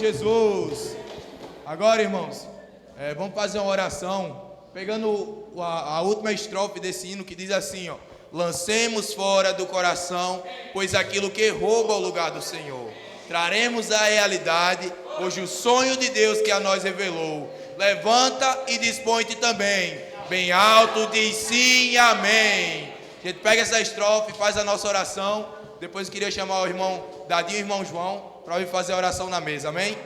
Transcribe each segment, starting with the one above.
Jesus. Agora, irmãos, vamos fazer uma oração, pegando a última estrofe desse hino que diz assim, ó: lancemos fora do coração, pois aquilo que rouba o lugar do Senhor. Traremos a realidade, hoje o sonho de Deus que a nós revelou. Levanta e dispõe-te também, bem alto diz sim, amém. A gente pega essa estrofe, faz a nossa oração. Depois eu queria chamar o irmão Dadinho e o irmão João para vir fazer a oração na mesa, amém?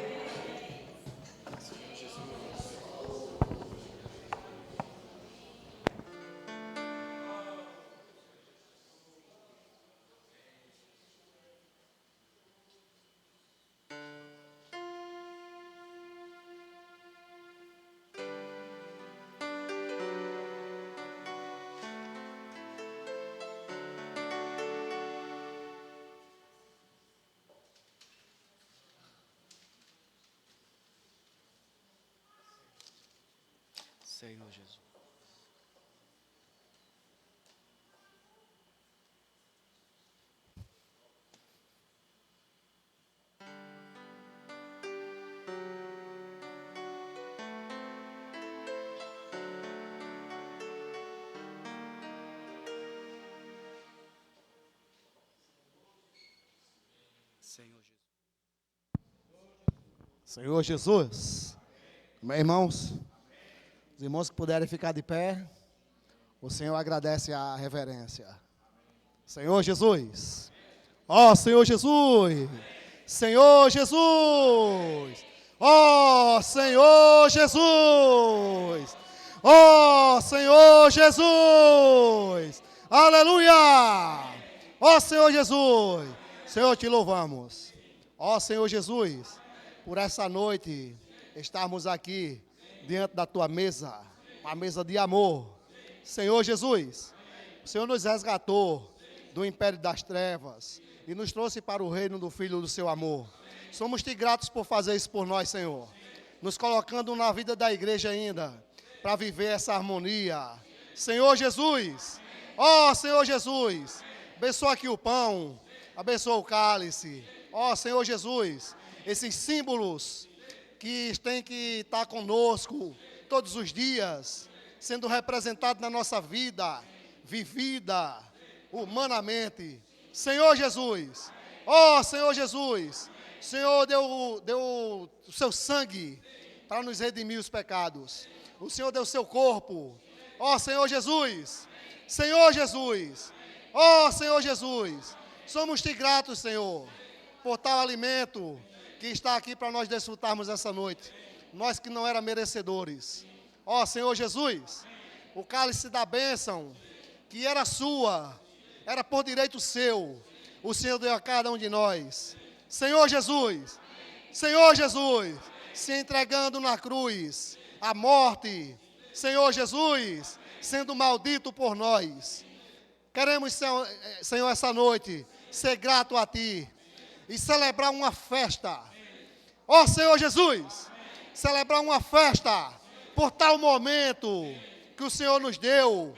Senhor Jesus. Senhor Jesus. Meus irmãos, os irmãos que puderem ficar de pé, o Senhor agradece a reverência. Senhor Jesus. Ó Senhor Jesus. Senhor Jesus. Ó Senhor Jesus. Ó Senhor Jesus. Aleluia. Ó Senhor Jesus. Senhor, te louvamos. Ó Senhor Jesus, por essa noite estarmos aqui diante da tua mesa, uma mesa de amor. Senhor Jesus, o Senhor nos resgatou do império das trevas e nos trouxe para o reino do Filho do seu amor. Somos-te gratos por fazer isso por nós, Senhor, nos colocando na vida da igreja ainda, para viver essa harmonia. Senhor Jesus, ó Senhor Jesus, abençoa aqui o pão, abençoa o cálice. Ó Senhor Jesus, esses símbolos que têm que estar conosco todos os dias, sendo representados na nossa vida, vivida humanamente. Senhor Jesus, ó Senhor Jesus, o Senhor deu o seu sangue para nos redimir os pecados. O Senhor deu o seu corpo. Ó Senhor Jesus, Senhor Jesus, ó Senhor Jesus, somos-te gratos, Senhor, por tal alimento que está aqui para nós desfrutarmos essa noite, nós que não éramos merecedores. Ó Senhor Jesus, o cálice da bênção, que era sua, era por direito seu, o Senhor deu a cada um de nós. Senhor Jesus, se entregando na cruz, a morte, Senhor Jesus, sendo maldito por nós. Queremos, Senhor, essa noite, ser grato a Ti e celebrar uma festa. Ó Senhor Jesus, celebrar uma festa por tal momento que o Senhor nos deu,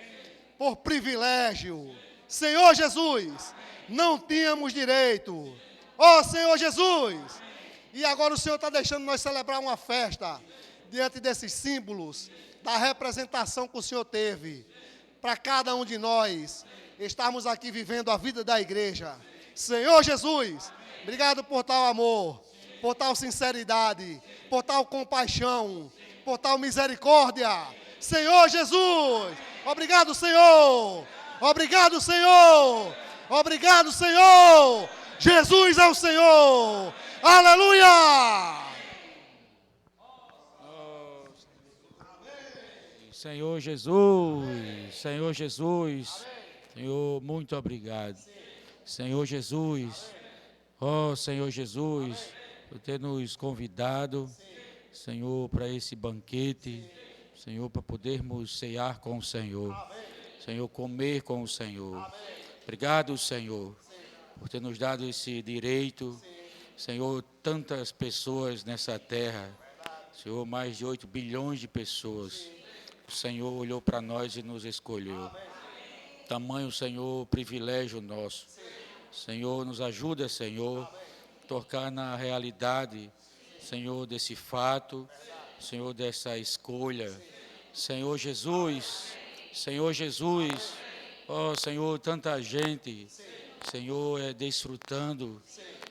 por privilégio. Senhor Jesus, não tínhamos direito. Ó Senhor Jesus, e agora o Senhor está deixando nós celebrar uma festa diante desses símbolos da representação que o Senhor teve para cada um de nós estarmos aqui vivendo a vida da igreja. Senhor Jesus, obrigado por tal amor, por tal sinceridade, por tal compaixão, por tal misericórdia. Senhor Jesus, obrigado, Senhor. Obrigado, Senhor. Obrigado, Senhor. Jesus é o Senhor. Aleluia. Senhor Jesus, Senhor Jesus, Senhor, muito obrigado. Senhor Jesus, ó Senhor Jesus, por ter nos convidado, Senhor, para esse banquete, Senhor, para podermos cear com o Senhor, Senhor, comer com o Senhor. Obrigado, Senhor, por ter nos dado esse direito, Senhor, tantas pessoas nessa terra, Senhor, mais de 8 bilhões de pessoas. O Senhor olhou para nós e nos escolheu. Tamanho, Senhor, privilégio nosso. Senhor, nos ajuda, Senhor, a tocar na realidade Senhor, desse fato, Senhor, dessa escolha. Senhor Jesus, ó Senhor, tanta gente, Senhor, desfrutando,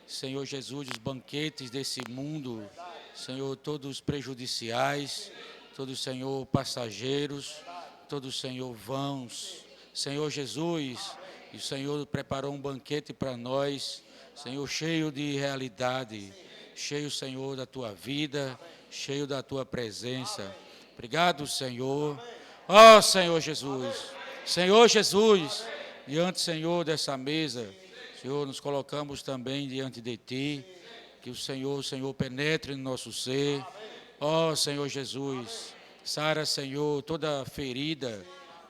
Senhor Jesus, os banquetes desse mundo, Senhor, todos prejudiciais, todos, Senhor, passageiros, todos, Senhor, vãos. Senhor Jesus, e o Senhor preparou um banquete para nós, Senhor, cheio de realidade, cheio, Senhor, da tua vida, cheio da tua presença. Obrigado, Senhor. Ó Senhor Jesus, diante, Senhor, dessa mesa, Senhor, nos colocamos também diante de Ti, que o Senhor, penetre no nosso ser. Ó Senhor Jesus, sara, Senhor, toda ferida,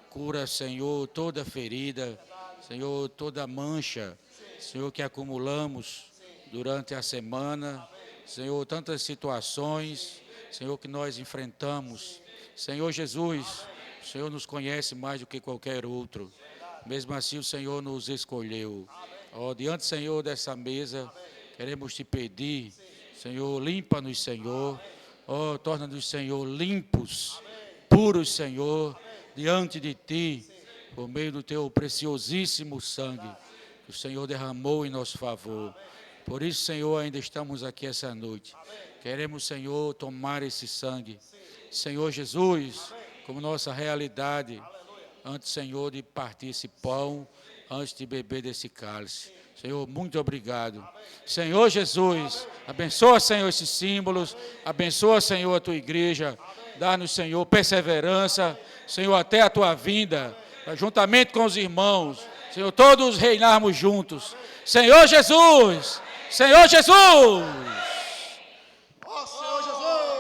cura, Senhor, toda ferida, Senhor, toda mancha, Senhor, que acumulamos durante a semana, Senhor, tantas situações, Senhor, que nós enfrentamos. Senhor Jesus, o Senhor nos conhece mais do que qualquer outro. Mesmo assim, o Senhor nos escolheu. Ó, diante, Senhor, dessa mesa, queremos te pedir, Senhor, limpa-nos, Senhor. Ó, torna-nos, Senhor, limpos, puros, Senhor, diante de Ti, por meio do Teu preciosíssimo sangue que o Senhor derramou em nosso favor. Por isso, Senhor, ainda estamos aqui essa noite. Queremos, Senhor, tomar esse sangue. Senhor Jesus, como nossa realidade, antes, Senhor, de partir esse pão, antes de beber desse cálice. Senhor, muito obrigado. Senhor Jesus, abençoa, Senhor, esses símbolos, abençoa, Senhor, a tua igreja, dá-nos, Senhor, perseverança, Senhor, até a tua vinda, juntamente com os irmãos, Senhor, todos reinarmos juntos. Senhor Jesus, Senhor Jesus. Ó Senhor Jesus!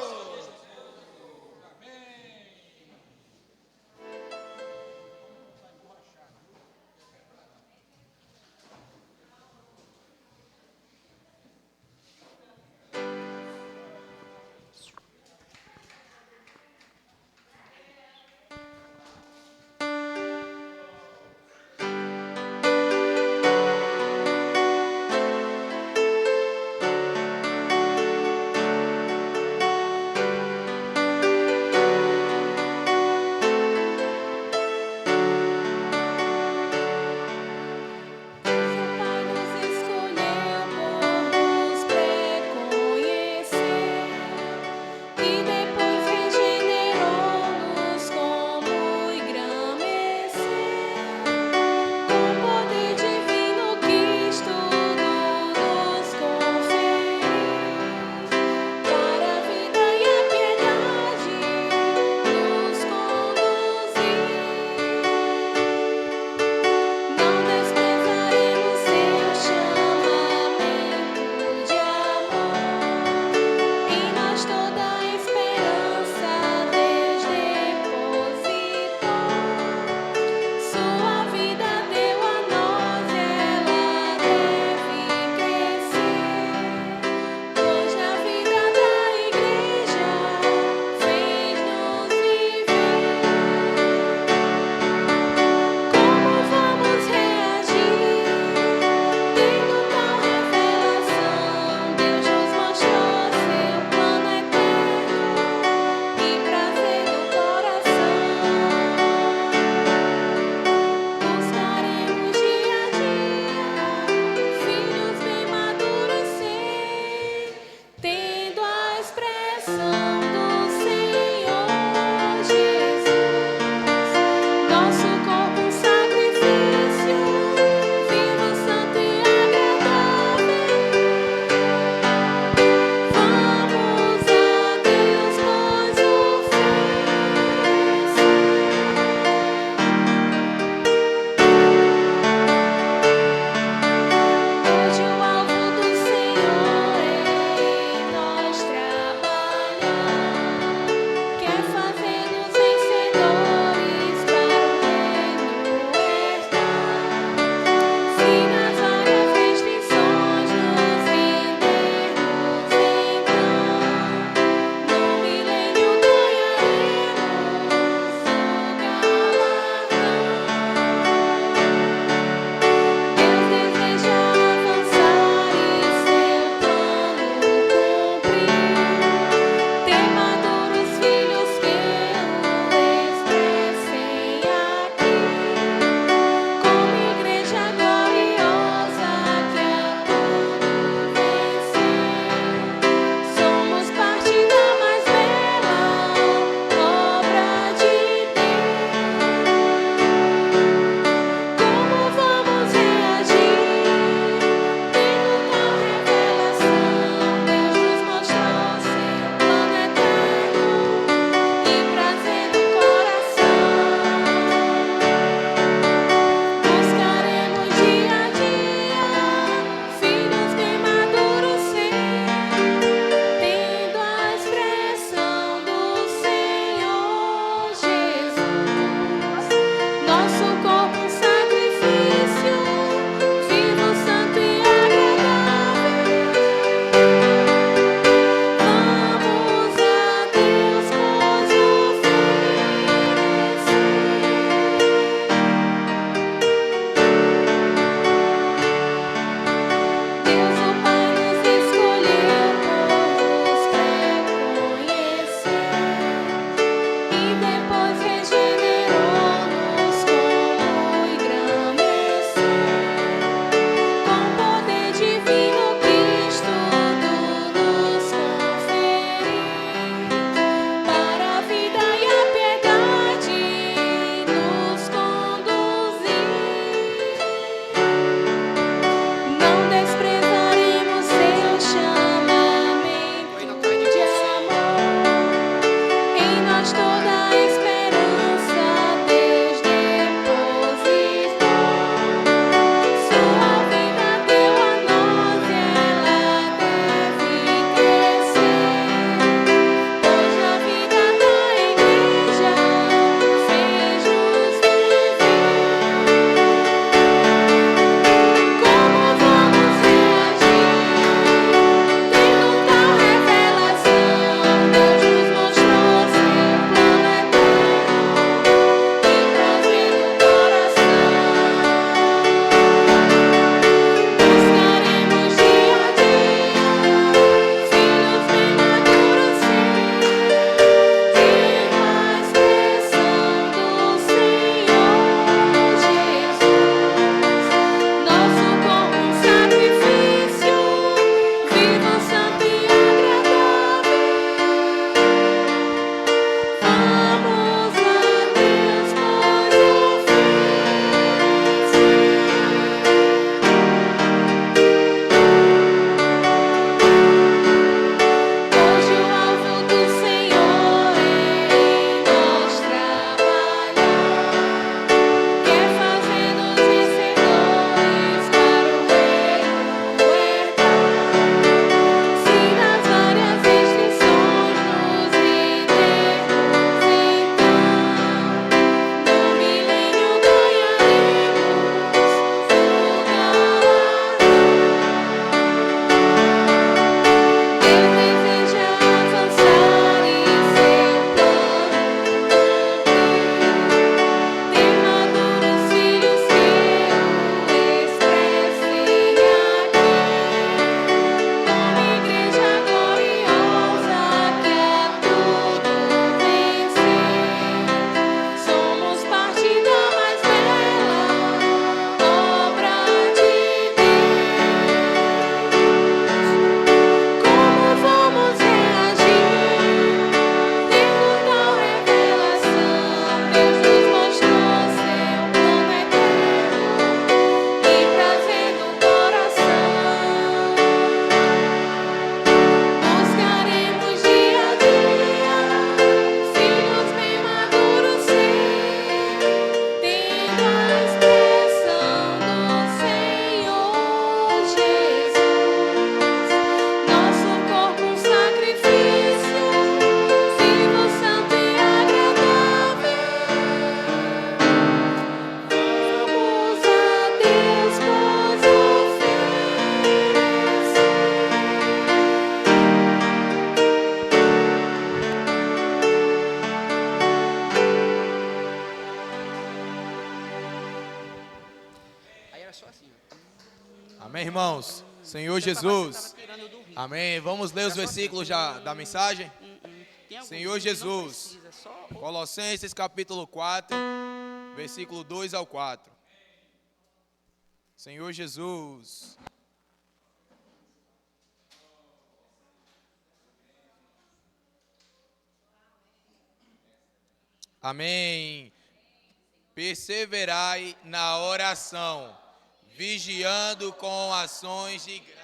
era só assim. Amém, irmãos? Senhor Jesus. Amém. Vamos ler os versículos da mensagem? Senhor Jesus. Colossenses capítulo 4, versículo 2 ao 4. Senhor Jesus. Amém. Perseverai na oração, vigiando com ações de graça.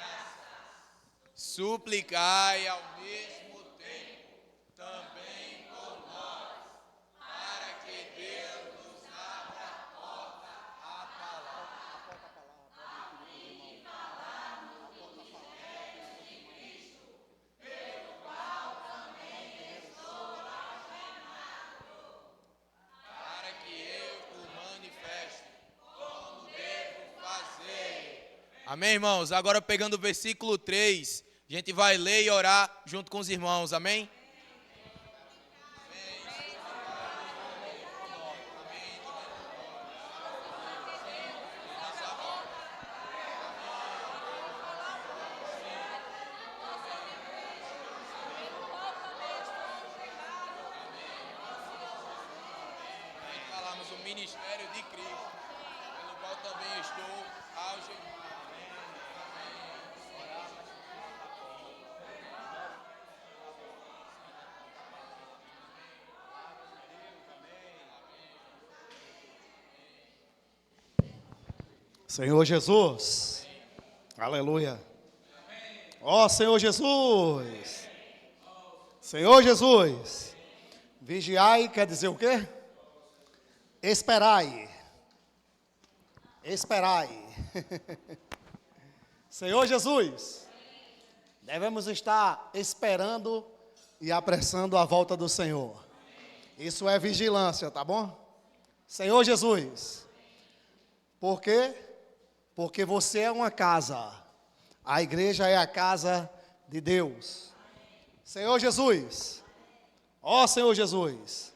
Suplicai ao mesmo tempo também por nós, para que Deus nos abra a porta à palavra. E falarmos dos mistérios de Cristo, pelo qual também estou algemado, para que eu o manifeste como devo fazer. Amém, irmãos? Agora pegando o versículo 3, a gente vai ler e orar junto com os irmãos, amém? Falamos o ministério de Cristo, pelo qual também estou algemado. Senhor Jesus. Aleluia. Ó Senhor Jesus. Senhor Jesus. Vigiai quer dizer o quê? Esperai. Esperai. Senhor Jesus. Devemos estar esperando e apressando a volta do Senhor. Isso é vigilância, tá bom? Senhor Jesus. Por quê? Porque você é uma casa. A igreja é a casa de Deus. Senhor Jesus. Ó Senhor Jesus.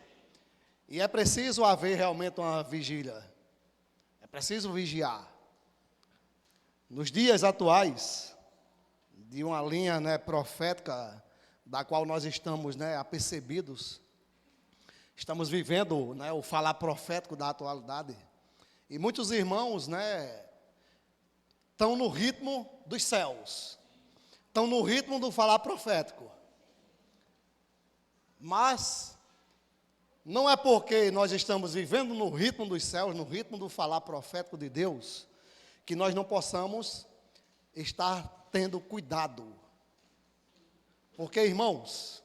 E é preciso haver realmente uma vigília. É preciso vigiar. Nos dias atuais, de uma linha, profética, da qual nós estamos, apercebidos, estamos vivendo, o falar profético da atualidade. E muitos irmãos, estão no ritmo dos céus, estão no ritmo do falar profético. Mas não é porque nós estamos vivendo no ritmo dos céus, no ritmo do falar profético de Deus, que nós não possamos estar tendo cuidado. Porque, irmãos,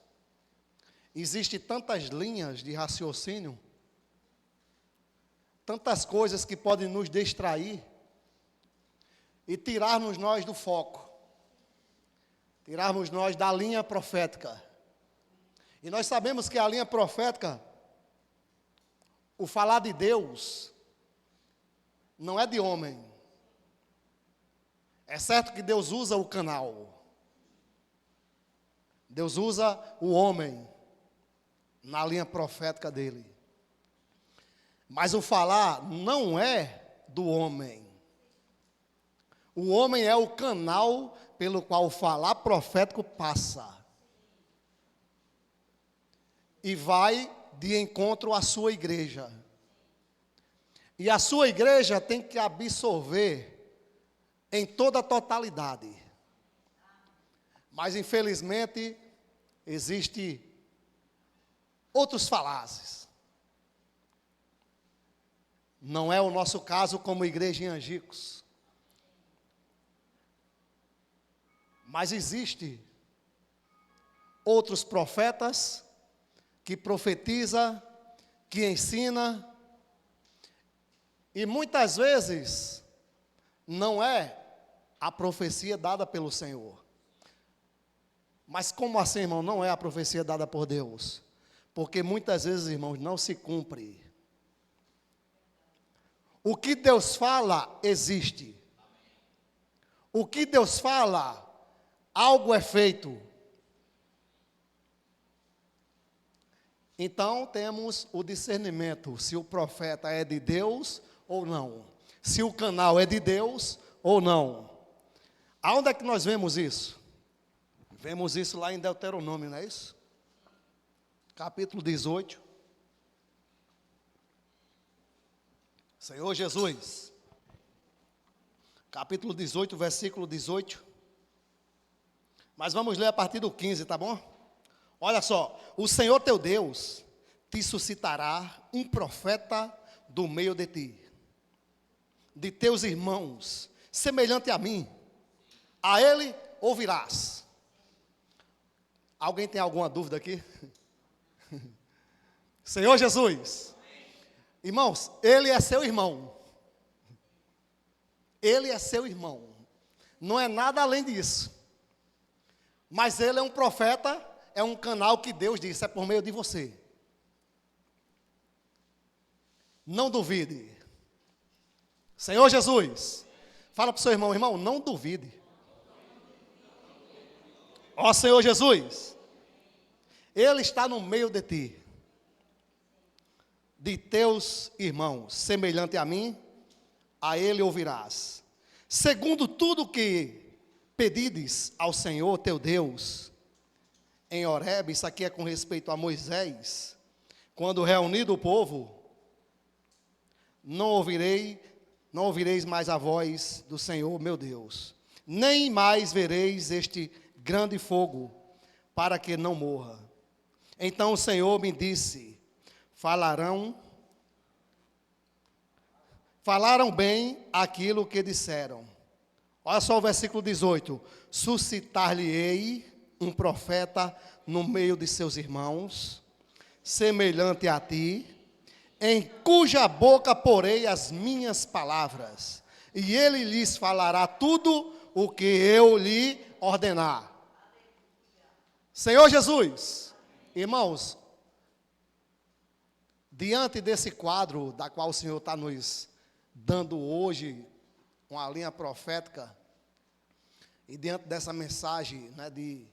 existem tantas linhas de raciocínio, tantas coisas que podem nos distrair e tirarmos nós do foco, tirarmos nós da linha profética. E nós sabemos que a linha profética, o falar de Deus, não é de homem. É certo que Deus usa o canal, Deus usa o homem na linha profética dele. Mas o falar não é do homem. O homem é o canal pelo qual o falar profético passa. E vai de encontro à sua igreja. E a sua igreja tem que absorver em toda a totalidade. Mas infelizmente existe outros falazes. Não é o nosso caso como igreja em Angicos. Mas existe outros profetas que profetiza, que ensina, e muitas vezes não é a profecia dada pelo Senhor. Mas como assim, irmão? Não é a profecia dada por Deus. Porque muitas vezes, irmãos, não se cumpre. O que Deus fala, existe. O que Deus fala, algo é feito. Então, temos o discernimento, se o profeta é de Deus ou não. se o canal é de Deus ou não. Aonde é que nós vemos isso? Vemos isso lá em Deuteronômio, não é isso? Capítulo 18. Senhor Jesus. Capítulo 18, versículo 18. Mas vamos ler a partir do 15, tá bom? Olha só. O Senhor teu Deus te suscitará um profeta do meio de ti, de teus irmãos, semelhante a mim. A ele ouvirás. Alguém tem alguma dúvida aqui? Senhor Jesus. Irmãos, ele é seu irmão. Ele é seu irmão. Não é nada além disso. Mas ele é um profeta, é um canal que Deus disse, é por meio de você. Não duvide. Senhor Jesus, fala para o seu irmão, irmão, não duvide. Ó Senhor Jesus, Ele está no meio de ti, de teus irmãos, semelhante a mim, a Ele ouvirás. Segundo tudo que pedides ao Senhor teu Deus, em Horebe, isso aqui é com respeito a Moisés, quando reunido o povo, não ouvireis mais a voz do Senhor meu Deus, nem mais vereis este grande fogo, para que não morra. Então o Senhor me disse, falaram bem aquilo que disseram. Olha só o versículo 18, suscitar-lhe-ei um profeta no meio de seus irmãos, semelhante a ti, em cuja boca porei as minhas palavras, e ele lhes falará tudo o que eu lhe ordenar. Senhor Jesus, irmãos, diante desse quadro da qual o Senhor está nos dando hoje, uma linha profética, e diante dessa mensagem, né, de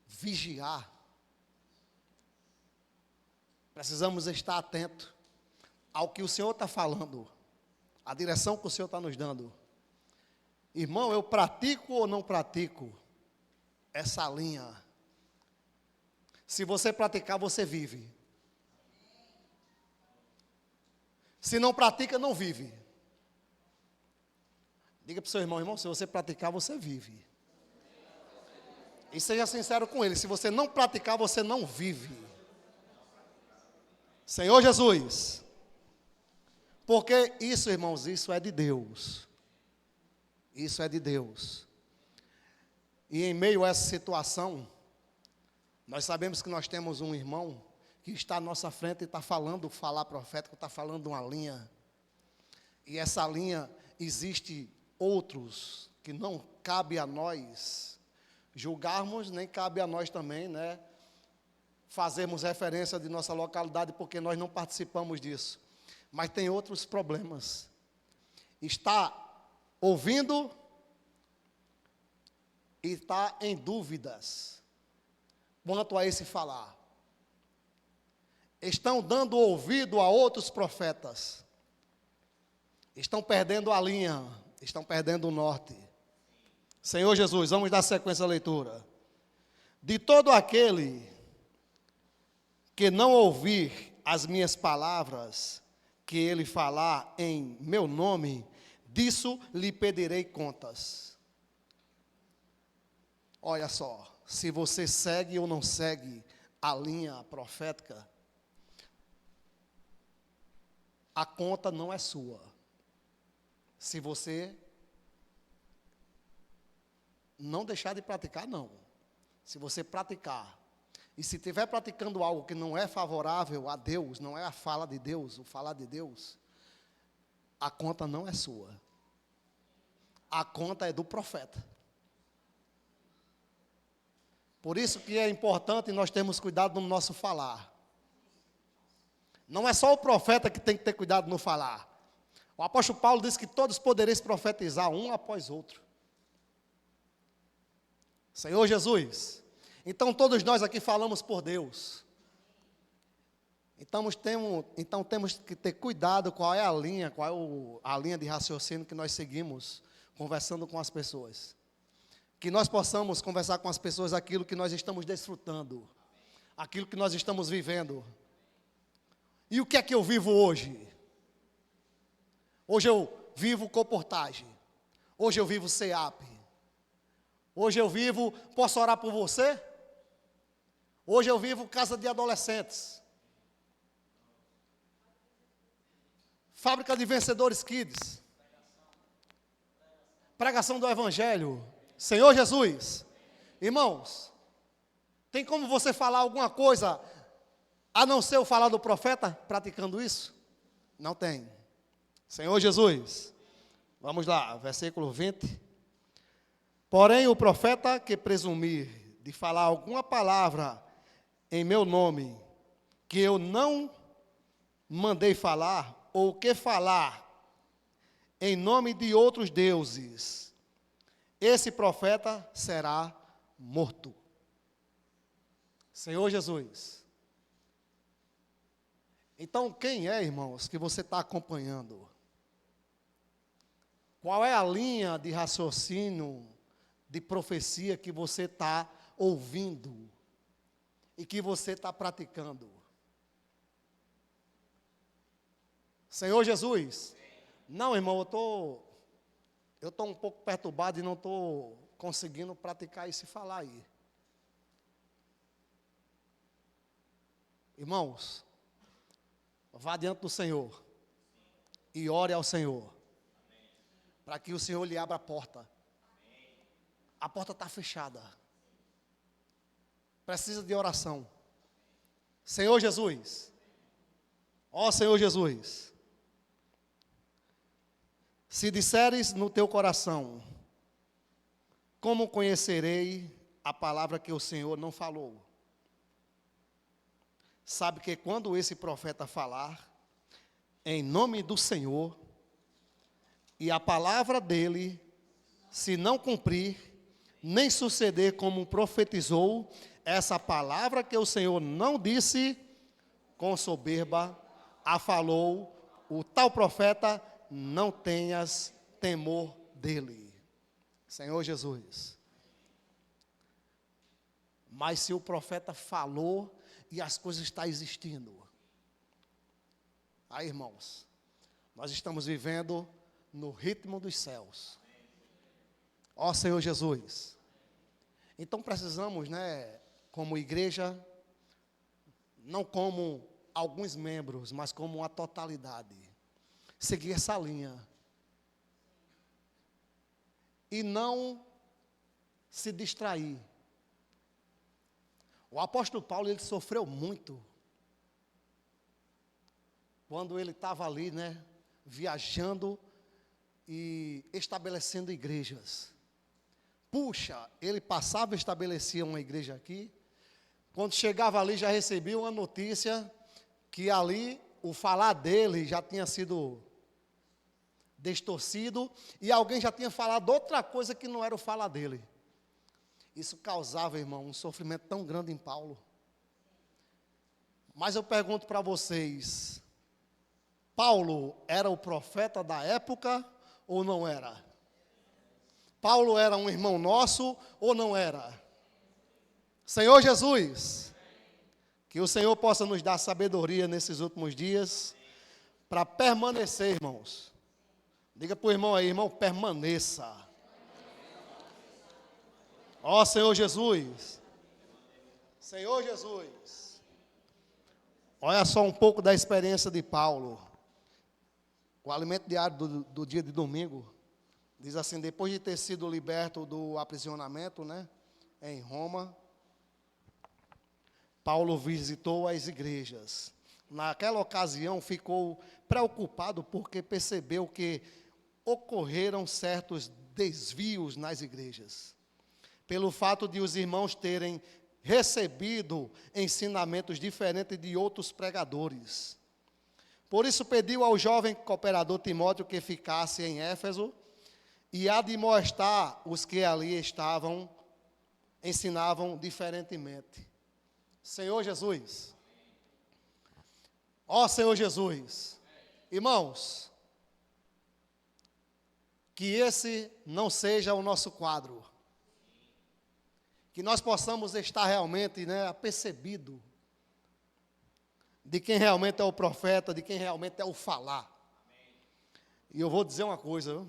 vigiar, precisamos estar atentos ao que o Senhor está falando, a direção que o Senhor está nos dando. Irmão, eu pratico ou não pratico essa linha? Se você praticar, você vive. Se não pratica, não vive. Diga para o seu irmão, irmão, se você praticar, você vive. E seja sincero com ele, se você não praticar, você não vive. Senhor Jesus, porque isso, irmãos, isso é de Deus. Isso é de Deus. E em meio a essa situação, nós sabemos que nós temos um irmão que está à nossa frente e está falando, falar profético, está falando uma linha. E essa linha, existe outros que não cabe a nós julgarmos, nem cabe a nós também, né, fazermos referência de nossa localidade, porque nós não participamos disso. Mas tem outros problemas. Está ouvindo e está em dúvidas quanto a esse falar. Estão dando ouvido a outros profetas. Estão perdendo a linha, estão perdendo o norte. Senhor Jesus, vamos dar sequência à leitura. De todo aquele que não ouvir as minhas palavras, que ele falar em meu nome, disso lhe pedirei contas. Olha só, se você segue ou não segue a linha profética, a conta não é sua. Se você não deixar de praticar, não. Se você praticar, e se estiver praticando algo que não é favorável a Deus, não é a fala de Deus, o falar de Deus, a conta não é sua. A conta é do profeta. Por isso que é importante nós termos cuidado no nosso falar. Não é só o profeta que tem que ter cuidado no falar. O apóstolo Paulo diz que todos podereis profetizar um após outro. Senhor Jesus, então todos nós aqui falamos por Deus. Então temos que ter cuidado qual é a linha, a linha de raciocínio que nós seguimos conversando com as pessoas. Que nós possamos conversar com as pessoas aquilo que nós estamos desfrutando, aquilo que nós estamos vivendo. E o que é que eu vivo hoje? Hoje eu vivo Comportagem. Hoje eu vivo CEAP. Hoje eu vivo, posso orar por você? Hoje eu vivo Casa de Adolescentes. Fábrica de Vencedores Kids. Pregação do Evangelho. Senhor Jesus. Irmãos, tem como você falar alguma coisa a não ser o falar do profeta praticando isso? Não tem. Senhor Jesus. Vamos lá, versículo 20. Porém, o profeta que presumir de falar alguma palavra em meu nome, que eu não mandei falar, ou que falar em nome de outros deuses, esse profeta será morto. Senhor Jesus. Então, quem é, irmãos, que você está acompanhando? Qual é a linha de raciocínio, de profecia que você está ouvindo e que você está praticando? Senhor Jesus. Não, irmão, eu estou um pouco perturbado e não estou conseguindo praticar isso e falar aí. Irmãos, vá diante do Senhor e ore ao Senhor, para que o Senhor lhe abra a porta. A porta está fechada. Precisa de oração. Senhor Jesus. Ó Senhor Jesus. Se disseres no teu coração, como conhecerei a palavra que o Senhor não falou? Sabe que quando esse profeta falar, em nome do Senhor, e a palavra dele, se não cumprir, nem suceder como profetizou, essa palavra que o Senhor não disse, com soberba, a falou, o tal profeta, não tenhas temor dele. Senhor Jesus. Mas se o profeta falou e as coisas estão existindo, aí, irmãos, nós estamos vivendo no ritmo dos céus. Ó Senhor Jesus. Então precisamos, como igreja, não como alguns membros, mas como uma totalidade, seguir essa linha. E não se distrair. O apóstolo Paulo, ele sofreu muito quando ele estava ali, viajando e estabelecendo igrejas. Puxa, ele passava e estabelecia uma igreja aqui. Quando chegava ali, já recebia uma notícia que ali o falar dele já tinha sido distorcido e alguém já tinha falado outra coisa que não era o falar dele. Isso causava, irmão, um sofrimento tão grande em Paulo. Mas eu pergunto para vocês, Paulo era o profeta da época ou não era? Paulo era um irmão nosso ou não era? Senhor Jesus, que o Senhor possa nos dar sabedoria nesses últimos dias, para permanecer, irmãos. Diga para o irmão aí, irmão, permaneça. Ó Senhor Jesus. Senhor Jesus. Olha só um pouco da experiência de Paulo. O alimento diário do dia de domingo diz assim: depois de ter sido liberto do aprisionamento, em Roma, Paulo visitou as igrejas. Naquela ocasião ficou preocupado porque percebeu que ocorreram certos desvios nas igrejas, pelo fato de os irmãos terem recebido ensinamentos diferentes de outros pregadores. Por isso pediu ao jovem cooperador Timóteo que ficasse em Éfeso e admoestar os que ali ensinavam diferentemente. Senhor Jesus, Ó Senhor Jesus. Irmãos, que esse não seja o nosso quadro. Que nós possamos estar realmente, apercebido de quem realmente é o profeta, de quem realmente é o falar. E eu vou dizer uma coisa, viu?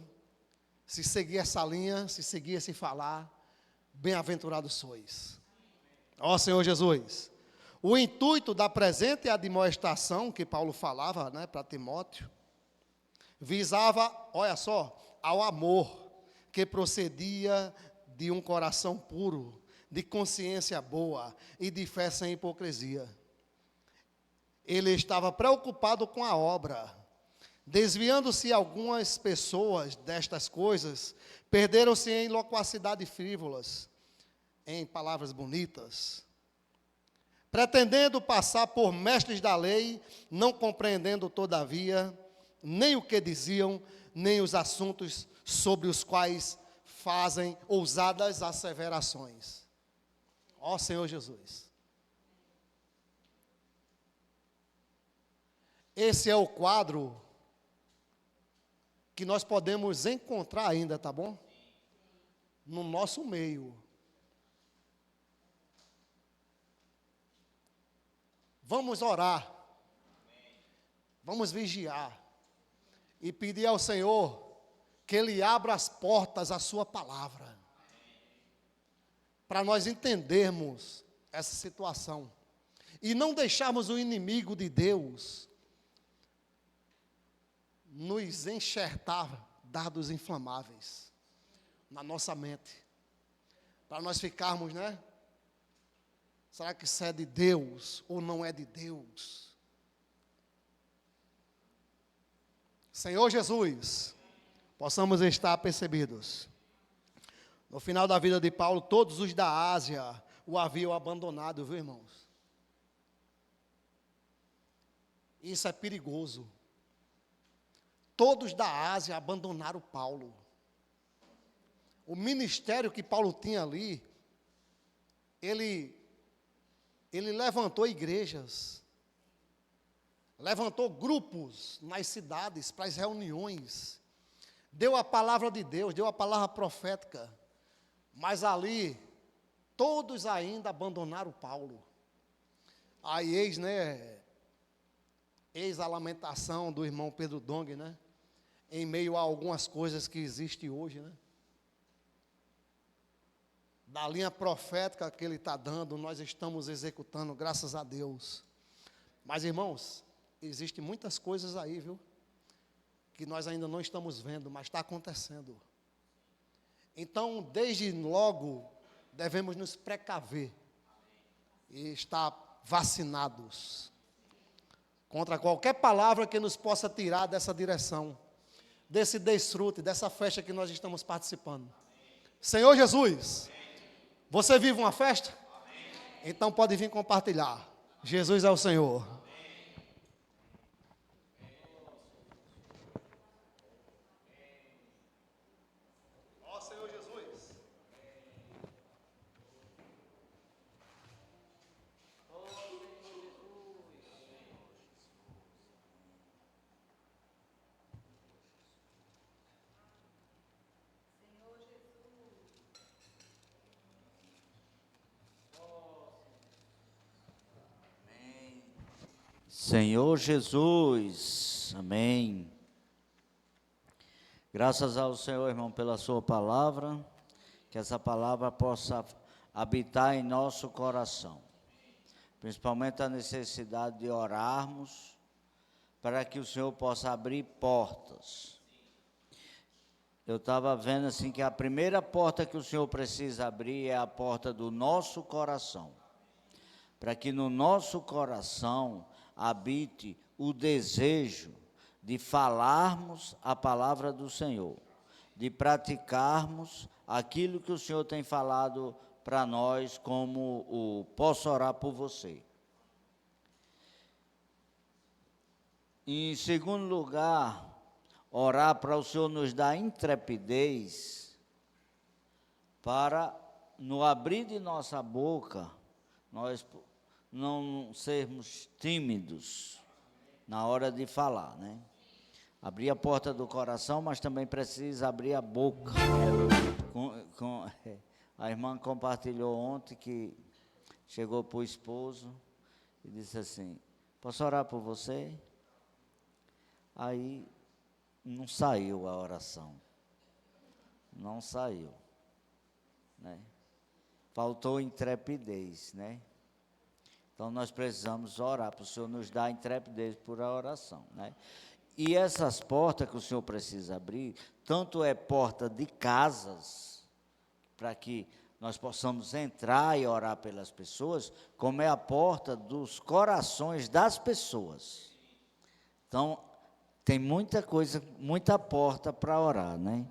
Se seguir essa linha, se seguir esse falar, bem-aventurados sois. Ó Senhor Jesus. O intuito da presente admoestação que Paulo falava, para Timóteo, visava, olha só, ao amor que procedia de um coração puro, de consciência boa e de fé sem hipocrisia. Ele estava preocupado com a obra. Desviando-se algumas pessoas destas coisas, perderam-se em loquacidade frívolas, em palavras bonitas, pretendendo passar por mestres da lei, não compreendendo, todavia, nem o que diziam, nem os assuntos sobre os quais fazem ousadas asseverações. Ó Senhor Jesus. Esse é o quadro que nós podemos encontrar ainda, tá bom? No nosso meio. Vamos orar. Vamos vigiar. E pedir ao Senhor que Ele abra as portas à sua palavra. Para nós entendermos essa situação. E não deixarmos o inimigo de Deus nos enxertar dardos inflamáveis na nossa mente, para nós ficarmos, será que isso é de Deus ou não é de Deus? Senhor Jesus, possamos estar percebidos. No final da vida de Paulo, todos os da Ásia o haviam abandonado, viu, irmãos? Isso é perigoso. Todos da Ásia abandonaram Paulo. O ministério que Paulo tinha ali, ele levantou igrejas, levantou grupos nas cidades para as reuniões, deu a palavra de Deus, deu a palavra profética, mas ali, todos ainda abandonaram Paulo. Aí eis a lamentação do irmão Pedro Dong, em meio a algumas coisas que existem hoje, Da linha profética que ele está dando, nós estamos executando, graças a Deus. Mas, irmãos, existem muitas coisas aí, viu? Que nós ainda não estamos vendo, mas está acontecendo. Então, desde logo, devemos nos precaver e estar vacinados contra qualquer palavra que nos possa tirar dessa direção, desse desfrute, dessa festa que nós estamos participando. Senhor Jesus, você vive uma festa? Então pode vir compartilhar. Jesus é o Senhor. Ó Senhor Jesus. Senhor Jesus, amém. Graças ao Senhor, irmão, pela sua palavra, que essa palavra possa habitar em nosso coração, principalmente a necessidade de orarmos, para que o Senhor possa abrir portas. Eu estava vendo assim que a primeira porta que o Senhor precisa abrir é a porta do nosso coração, para que no nosso coração habite o desejo de falarmos a palavra do Senhor, de praticarmos aquilo que o Senhor tem falado para nós, como o posso orar por você. Em segundo lugar, orar para o Senhor nos dar intrepidez para, no abrir de nossa boca, nós não sermos tímidos, na hora de falar, né? Abrir a porta do coração, mas também precisa abrir a boca. A irmã compartilhou ontem que chegou para o esposo e disse assim: posso orar por você? Aí não saiu a oração. Não saiu, né? Faltou intrepidez, né? Então nós precisamos orar para o Senhor nos dar intrepidez por a oração, né? E essas portas que o Senhor precisa abrir, tanto é porta de casas, para que nós possamos entrar e orar pelas pessoas, como é a porta dos corações das pessoas. Então, tem muita coisa, muita porta para orar, né?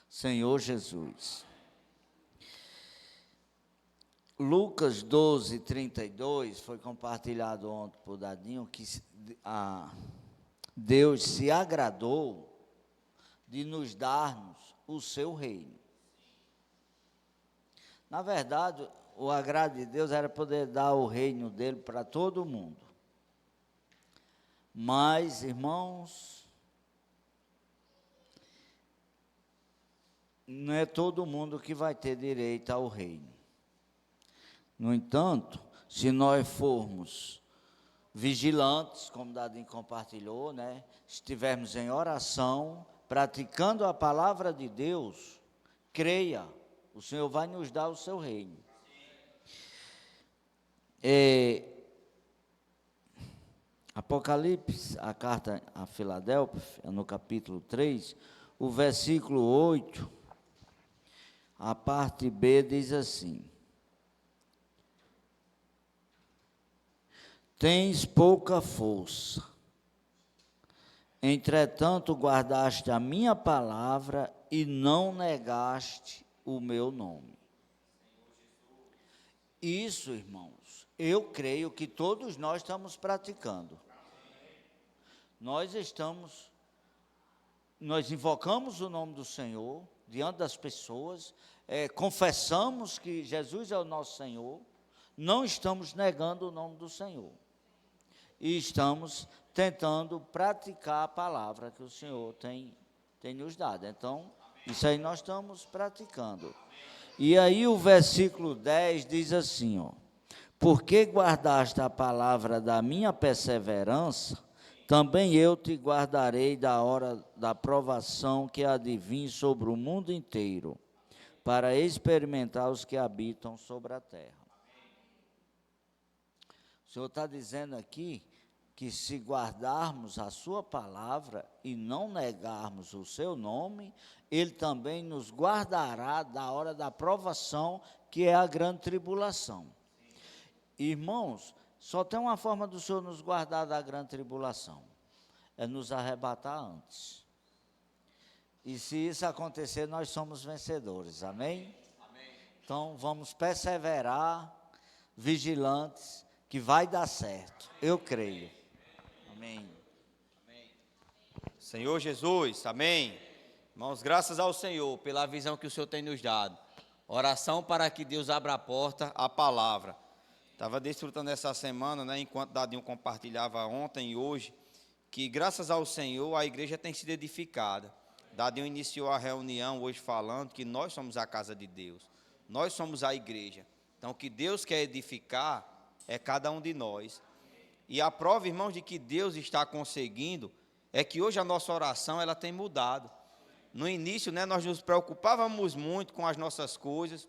Senhor Jesus. Lucas 12, 32, foi compartilhado ontem por Dadinho, que Deus se agradou de nos darmos o seu reino. Na verdade, o agrado de Deus era poder dar o reino dele para todo mundo. Mas, irmãos, não é todo mundo que vai ter direito ao reino. No entanto, se nós formos vigilantes, como Dadinho compartilhou, né? Estivermos em oração, praticando a palavra de Deus, creia, o Senhor vai nos dar o seu reino. Apocalipse, a carta a Filadélfia, no capítulo 3, o versículo 8, a parte B diz assim: tens pouca força, entretanto guardaste a minha palavra e não negaste o meu nome. Isso, irmãos, eu creio que todos nós estamos praticando. Nós invocamos o nome do Senhor diante das pessoas, confessamos que Jesus é o nosso Senhor, não estamos negando o nome do Senhor. E estamos tentando praticar a palavra que o Senhor tem nos dado. Então, isso aí nós estamos praticando. E aí o versículo 10 diz assim, ó: porque guardaste a palavra da minha perseverança, também eu te guardarei da hora da provação que há de vir sobre o mundo inteiro, para experimentar os que habitam sobre a terra. O Senhor está dizendo aqui que se guardarmos a sua palavra e não negarmos o seu nome, Ele também nos guardará da hora da provação, que é a grande tribulação. Irmãos, só tem uma forma do Senhor nos guardar da grande tribulação, é nos arrebatar antes. E se isso acontecer, nós somos vencedores, amém? Amém. Então, vamos perseverar, vigilantes, que vai dar certo, eu creio. Amém. Amém. Senhor Jesus, amém. Irmãos, graças ao Senhor pela visão que o Senhor tem nos dado. Oração para que Deus abra a porta à palavra. Estava desfrutando essa semana, né, enquanto Dadinho compartilhava ontem e hoje, que graças ao Senhor a igreja tem sido edificada. Dadinho iniciou a reunião hoje falando que nós somos a casa de Deus. Nós somos a igreja. Então, o que Deus quer edificar é cada um de nós. E a prova, irmãos, de que Deus está conseguindo é que hoje a nossa oração ela tem mudado. No início, né, nós nos preocupávamos muito com as nossas coisas,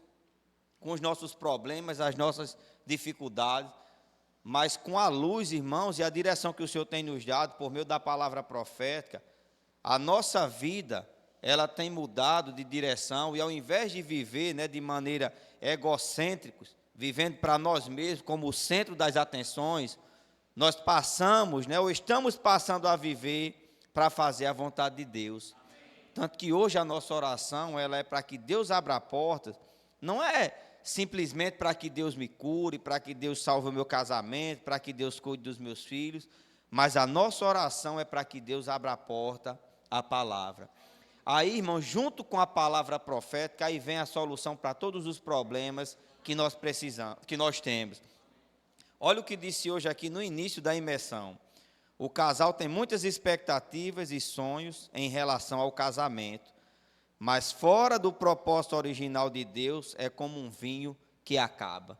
com os nossos problemas, as nossas dificuldades, mas com a luz, irmãos, e a direção que o Senhor tem nos dado por meio da palavra profética, a nossa vida ela tem mudado de direção, e ao invés de viver, né, de maneira egocêntricos, vivendo para nós mesmos como o centro das atenções, nós passamos, né, ou estamos passando a viver para fazer a vontade de Deus. Tanto que hoje a nossa oração ela é para que Deus abra portas, não é simplesmente para que Deus me cure, para que Deus salve o meu casamento, para que Deus cuide dos meus filhos, mas a nossa oração é para que Deus abra a porta à palavra. Aí, irmão, junto com a palavra profética, aí vem a solução para todos os problemas que nós precisamos, que nós temos. Olha o que disse hoje aqui no início da imersão. O casal tem muitas expectativas e sonhos em relação ao casamento, mas fora do propósito original de Deus, é como um vinho que acaba.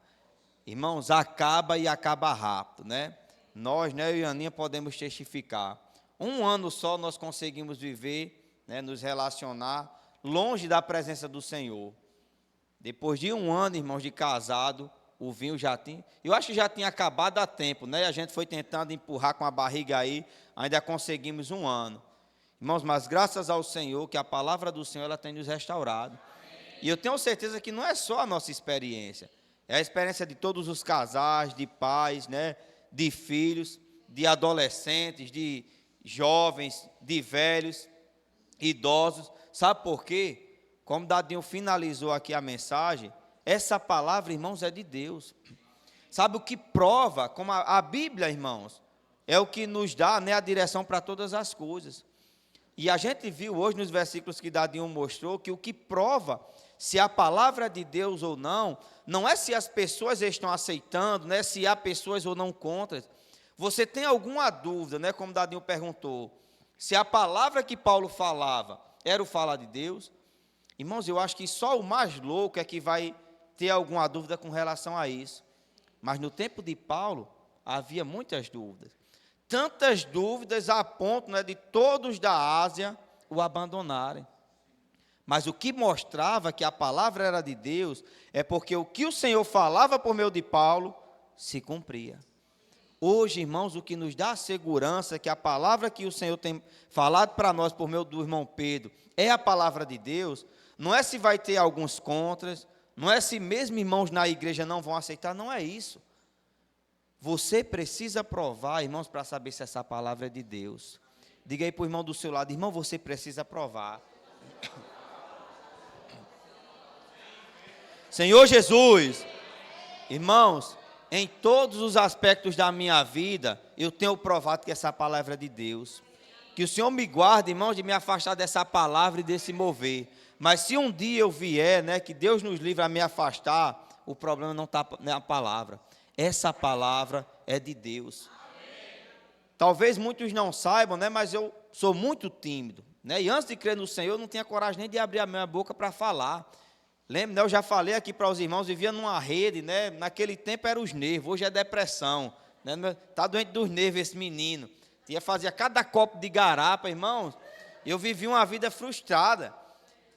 Irmãos, acaba e acaba rápido, né? Nós, né, eu e a Aninha podemos testificar. Um ano só nós conseguimos viver, né, nos relacionar longe da presença do Senhor. Depois de um ano, irmãos, de casado, o vinho já tinha, eu acho que já tinha acabado há tempo, né? A gente foi tentando empurrar com a barriga aí, ainda conseguimos um ano. Irmãos, mas graças ao Senhor, que a palavra do Senhor ela tem nos restaurado. E eu tenho certeza que não é só a nossa experiência, é a experiência de todos os casais, de pais, né? De filhos, de adolescentes, de jovens, de velhos, idosos. Sabe por quê? Como Dadinho finalizou aqui a mensagem, essa palavra, irmãos, é de Deus. Sabe o que prova, como a Bíblia, irmãos, é o que nos dá, né, a direção para todas as coisas. E a gente viu hoje nos versículos que Dadinho mostrou que o que prova se a palavra é de Deus ou não, não é se as pessoas estão aceitando, né, se há pessoas ou não contra. Você tem alguma dúvida, né, como Dadinho perguntou, se a palavra que Paulo falava era o falar de Deus? Irmãos, eu acho que só o mais louco é que vai ter alguma dúvida com relação a isso. Mas no tempo de Paulo, havia muitas dúvidas. Tantas dúvidas a ponto, né, de todos da Ásia o abandonarem. Mas o que mostrava que a palavra era de Deus é porque o que o Senhor falava por meio de Paulo se cumpria. Hoje, irmãos, o que nos dá a segurança é que a palavra que o Senhor tem falado para nós por meio do irmão Pedro é a palavra de Deus. Não é se vai ter alguns contras, não é se mesmo irmãos na igreja não vão aceitar, não é isso. Você precisa provar, irmãos, para saber se essa palavra é de Deus. Diga aí para o irmão do seu lado, irmão, você precisa provar. Senhor Jesus, irmãos, em todos os aspectos da minha vida, eu tenho provado que essa palavra é de Deus. Que o Senhor me guarde, irmãos, de me afastar dessa palavra e desse mover. Mas se um dia eu vier, né, que Deus nos livre a me afastar, o problema não está na palavra. Essa palavra é de Deus. Talvez muitos não saibam, né, mas eu sou muito tímido, né, e antes de crer no Senhor, eu não tinha coragem nem de abrir a minha boca para falar. Lembra, né, eu já falei aqui para os irmãos, vivia numa rede, né, naquele tempo era os nervos, hoje é depressão. Está doente dos nervos esse menino. Fazia cada copo de garapa, irmãos. Eu vivi uma vida frustrada.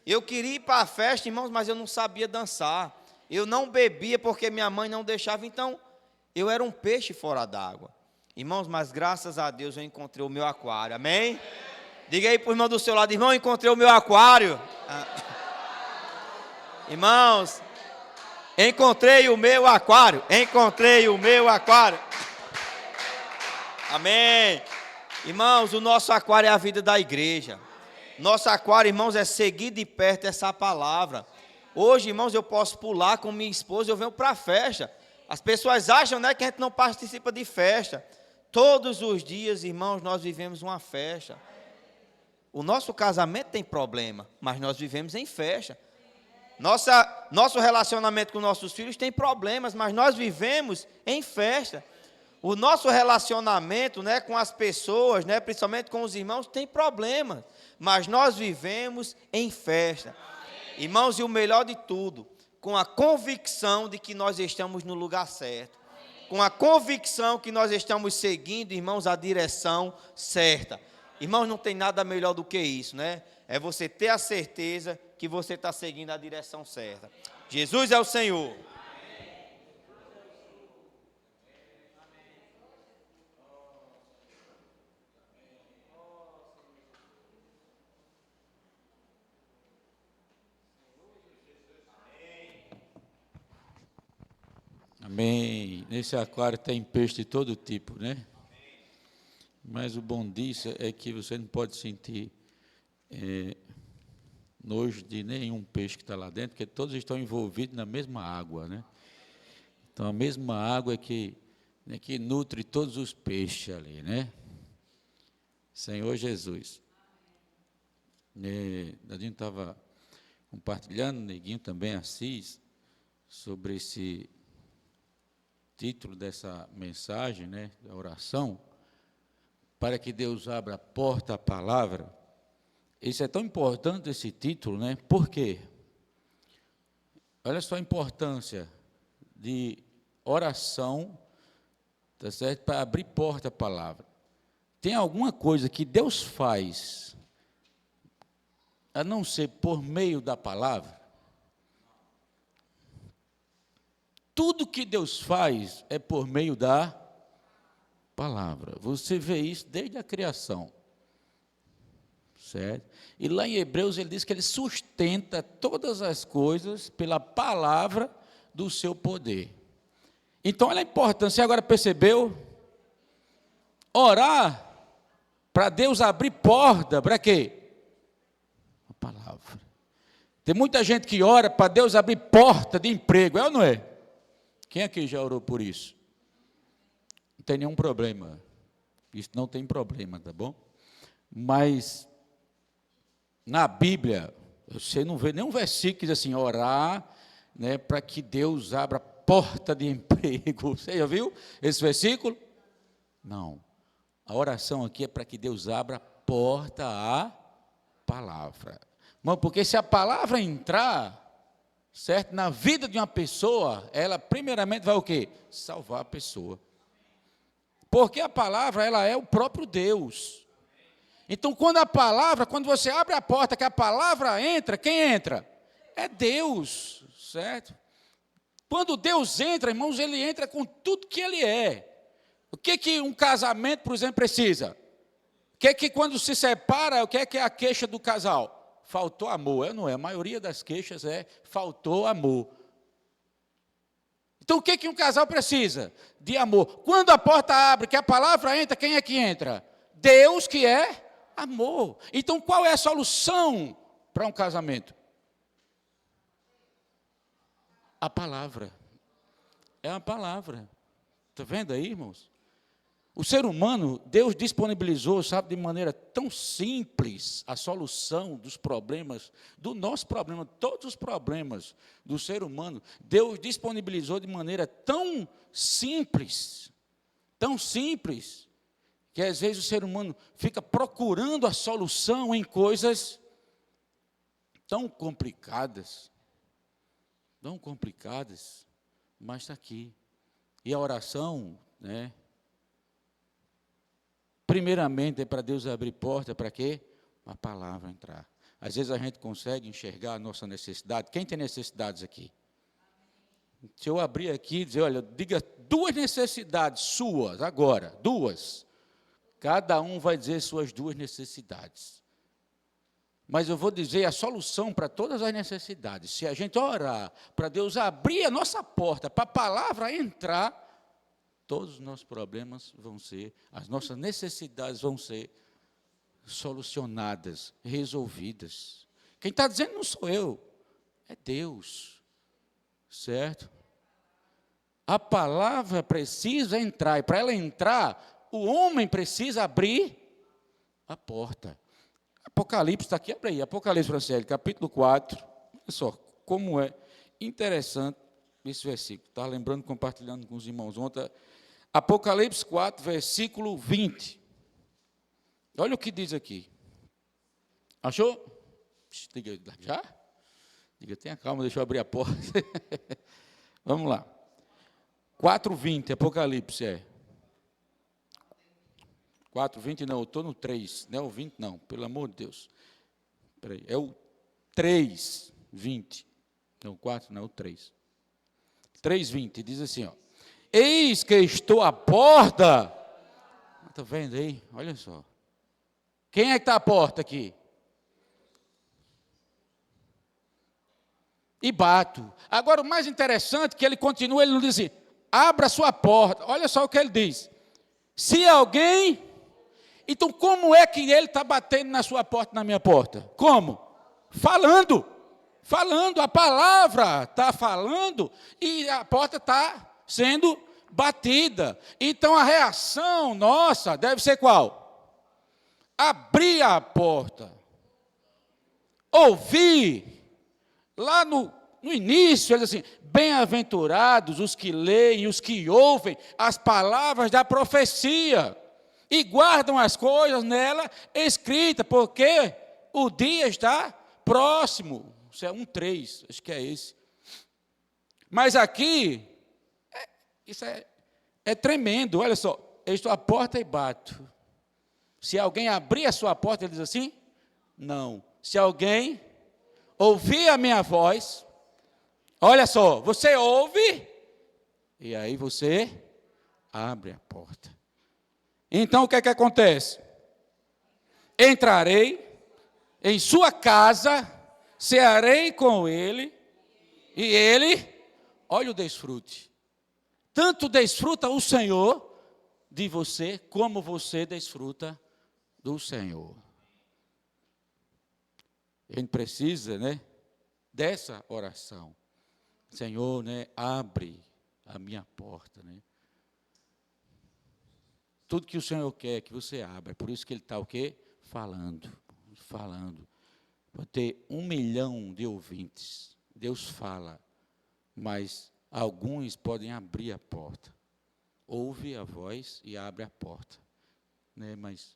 Eu queria ir para a festa, irmãos, mas eu não sabia dançar. Eu não bebia porque minha mãe não deixava. Então, eu era um peixe fora d'água. Irmãos, mas graças a Deus eu encontrei o meu aquário. Amém? Diga aí para o irmão do seu lado, irmão, eu encontrei o meu aquário. Irmãos, encontrei o meu aquário. Encontrei o meu aquário. Amém. Irmãos, o nosso aquário é a vida da igreja. Nosso aquário, irmãos, é seguir de perto essa palavra. Hoje, irmãos, eu posso pular com minha esposa, eu venho para a festa. As pessoas acham, né, que a gente não participa de festa. Todos os dias, irmãos, nós vivemos uma festa. O nosso casamento tem problema, mas nós vivemos em festa. Nosso relacionamento com nossos filhos tem problemas, mas nós vivemos em festa. O nosso relacionamento, né, com as pessoas, né, principalmente com os irmãos, tem problemas, mas nós vivemos em festa. Irmãos, e o melhor de tudo, com a convicção de que nós estamos no lugar certo, com a convicção que nós estamos seguindo, irmãos, a direção certa. Irmãos, não tem nada melhor do que isso, né? É você ter a certeza que você está seguindo a direção certa. Jesus é o Senhor. Amém. Nesse aquário tem peixe de todo tipo, né? Mas o bom disso é que você não pode sentir nojo de nenhum peixe que está lá dentro, porque todos estão envolvidos na mesma água, né? Então, a mesma água que nutre todos os peixes ali, né? Senhor Jesus. Dadinho estava compartilhando, Neguinho também, Assis, sobre esse título dessa mensagem, né, da oração, para que Deus abra a porta à palavra. Isso é tão importante, esse título, né? Por quê? Olha só a importância de oração, tá certo? Para abrir porta à palavra. Tem alguma coisa que Deus faz, a não ser por meio da palavra? Tudo que Deus faz é por meio da palavra. Você vê isso desde a criação. Certo? E lá em Hebreus ele diz que ele sustenta todas as coisas pela palavra do seu poder. Então olha a importância, você agora percebeu? Orar para Deus abrir porta, para quê? A palavra. Tem muita gente que ora para Deus abrir porta de emprego, é ou não é? Quem aqui já orou por isso? Não tem nenhum problema. Isso não tem problema, tá bom? Mas na Bíblia, você não vê nenhum versículo que diz assim, orar, né, para que Deus abra porta de emprego. Você já viu esse versículo? Não. A oração aqui é para que Deus abra porta à palavra. Mas porque se a palavra entrar, certo, na vida de uma pessoa, ela primeiramente vai o quê? Salvar a pessoa. Porque a palavra, ela é o próprio Deus. Então, quando você abre a porta, que a palavra entra, quem entra? É Deus, certo? Quando Deus entra, irmãos, ele entra com tudo que ele é. O que um casamento, por exemplo, precisa? O que quando se separa, o que é a queixa do casal? Faltou amor, não é? A maioria das queixas é faltou amor. Então, o que um casal precisa? De amor. Quando a porta abre, que a palavra entra, quem é que entra? Deus, que é amor. Então, qual é a solução para um casamento? A palavra. É a palavra. Está vendo aí, irmãos? O ser humano, Deus disponibilizou, sabe, de maneira tão simples, a solução dos problemas, do nosso problema, todos os problemas do ser humano, Deus disponibilizou de maneira tão simples, que às vezes o ser humano fica procurando a solução em coisas tão complicadas, mas está aqui. E a oração, né? Primeiramente é para Deus abrir porta, para quê? A palavra entrar. Às vezes a gente consegue enxergar a nossa necessidade. Quem tem necessidades aqui? Se eu abrir aqui e dizer, olha, diga 2 necessidades suas, agora, 2. Cada um vai dizer suas 2 necessidades. Mas eu vou dizer a solução para todas as necessidades. Se a gente orar para Deus abrir a nossa porta, para a palavra entrar, todos os nossos problemas vão ser, as nossas necessidades vão ser solucionadas, resolvidas. Quem está dizendo não sou eu, é Deus, certo? A palavra precisa entrar, e para ela entrar, o homem precisa abrir a porta. Apocalipse está aqui, abre aí, Apocalipse, Franciele, capítulo 4, olha só, como é interessante esse versículo, estava lembrando, compartilhando com os irmãos ontem, Apocalipse 4, versículo 20. Olha o que diz aqui. Achou? Diga, já? Diga, tenha calma, deixa eu abrir a porta. Vamos lá. 4:20, Apocalipse, é. 4:20 não, eu estou no 3, não é o 20 não, pelo amor de Deus. Espera aí, é o 3:20. Não, o 4 não, é o 3. 3:20, diz assim, ó. Eis que estou à porta. Está vendo aí? Olha só. Quem é que está à porta aqui? E bato. Agora, o mais interessante é que ele continua, ele não diz assim, abra a sua porta. Olha só o que ele diz. Se alguém... Então, como é que ele está batendo na sua porta, na minha porta? Como? Falando. A palavra está falando e a porta está sendo batida. Então, a reação nossa deve ser qual? Abrir a porta. Ouvir. Lá no no início, ele diz assim: bem-aventurados os que leem, os que ouvem as palavras da profecia e guardam as coisas nela escritas, porque o dia está próximo. Isso é 1:3, acho que é esse. Mas aqui, isso é tremendo, olha só. Eu estou à porta e bato. Se alguém abrir a sua porta, ele diz assim: não. Se alguém ouvir a minha voz, olha só, você ouve, e aí você abre a porta. Então o que é que acontece? Entrarei em sua casa, cearei com ele, e ele, olha o desfrute. Tanto desfruta o Senhor de você, como você desfruta do Senhor. A gente precisa, né, dessa oração. Senhor, né, abre a minha porta, né. Tudo que o Senhor quer que você abra. É por isso que Ele está o quê? Falando. Pode ter 1 milhão de ouvintes. Deus fala, mas alguns podem abrir a porta. Ouve a voz e abre a porta. Né? Mas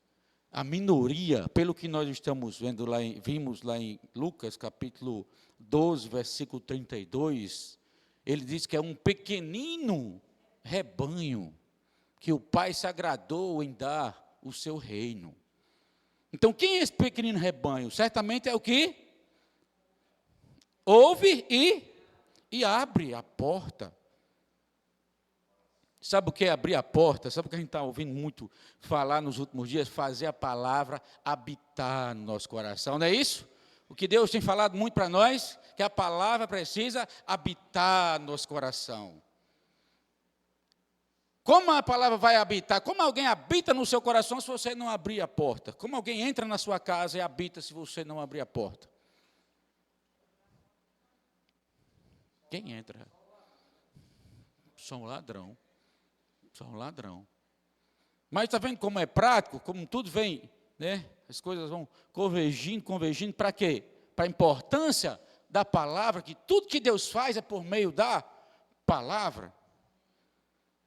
a minoria, pelo que nós estamos vendo vimos lá em Lucas, capítulo 12, versículo 32, ele diz que é um pequenino rebanho que o Pai se agradou em dar o seu reino. Então, quem é esse pequenino rebanho? Certamente é o que ouve e abre a porta. Sabe o que é abrir a porta? Sabe o que a gente está ouvindo muito falar nos últimos dias? Fazer a palavra habitar no nosso coração, não é isso? O que Deus tem falado muito para nós, que a palavra precisa habitar no nosso coração. Como a palavra vai habitar? Como alguém habita no seu coração se você não abrir a porta? Como alguém entra na sua casa e habita se você não abrir a porta? Quem entra? Só um ladrão. Só um ladrão. Mas está vendo como é prático? Como tudo vem, né? As coisas vão convergindo. Para quê? Para a importância da palavra, que tudo que Deus faz é por meio da palavra.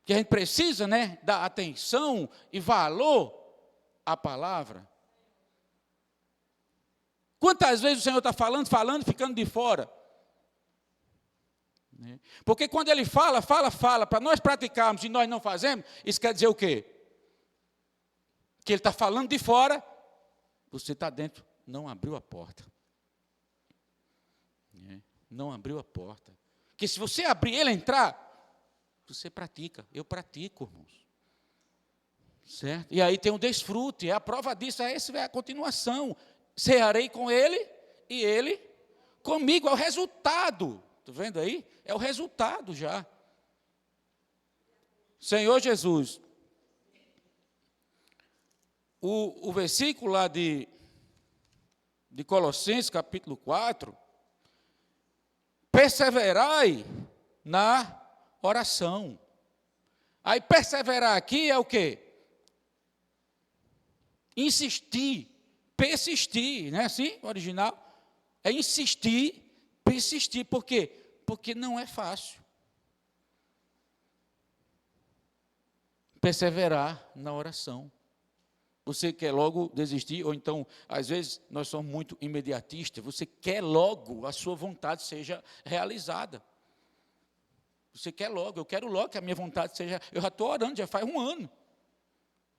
Que a gente precisa, né, dar atenção e valor à palavra. Quantas vezes o Senhor está falando, ficando de fora? Porque quando Ele fala, para nós praticarmos e nós não fazemos, isso quer dizer o quê? Que Ele está falando de fora, você está dentro, não abriu a porta. Não abriu a porta. Porque se você abrir Ele entrar, você pratica, eu pratico, irmãos. Certo? E aí tem um desfrute, a prova disso é a continuação. Cearei com Ele e Ele comigo, é o resultado. Está vendo aí? É o resultado já. Senhor Jesus, o versículo lá de Colossenses, capítulo 4, perseverai na oração. Aí perseverar aqui é o quê? Insistir, persistir, não é assim o original? É insistir, persistir. Por quê? Porque não é fácil. Perseverar na oração. Você quer logo desistir, ou então, às vezes, nós somos muito imediatistas, você quer logo a sua vontade seja realizada. Você quer logo, eu quero logo que a minha vontade seja... Eu já estou orando, já faz 1 ano.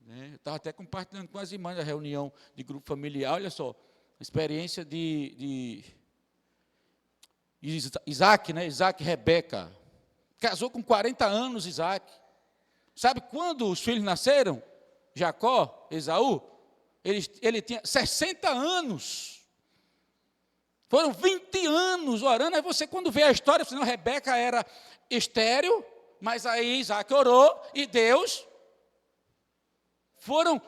Eu estava até compartilhando com as irmãs a reunião de grupo familiar, olha só, a experiência de Isaac, né? Isaac e Rebeca. Casou com 40 anos, Isaac. Sabe quando os filhos nasceram? Jacó, Esaú, ele tinha 60 anos. Foram 20 anos orando. Aí você, quando vê a história, você não, Rebeca era estéril, mas aí Isaac orou e Deus. Foram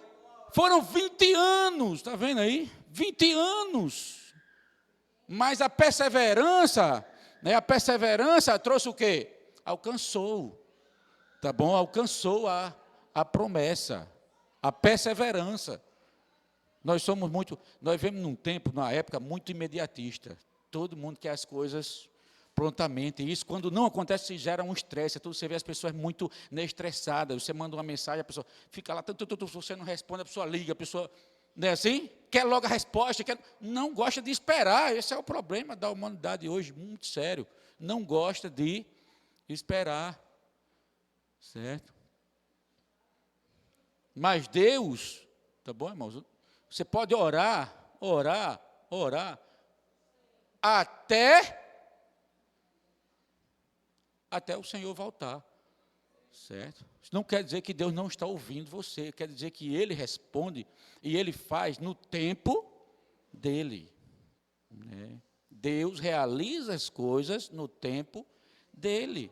20 anos, está vendo aí? 20 anos. Mas a perseverança, né, trouxe o quê? Alcançou. Tá bom? Alcançou a promessa. A perseverança. Nós vivemos num tempo, numa época muito imediatista. Todo mundo quer as coisas prontamente. E isso, quando não acontece, gera um estresse. Então, você vê as pessoas muito estressadas. Você manda uma mensagem, a pessoa fica lá, você não responde, a pessoa liga, a pessoa, não é assim? Quer logo a resposta, não gosta de esperar. Esse é o problema da humanidade hoje, muito sério. Não gosta de esperar. Certo? Mas Deus, tá bom, irmãos? Você pode orar até o Senhor voltar, certo? Isso não quer dizer que Deus não está ouvindo você, quer dizer que Ele responde e Ele faz no tempo dEle, né? Deus realiza as coisas no tempo dEle,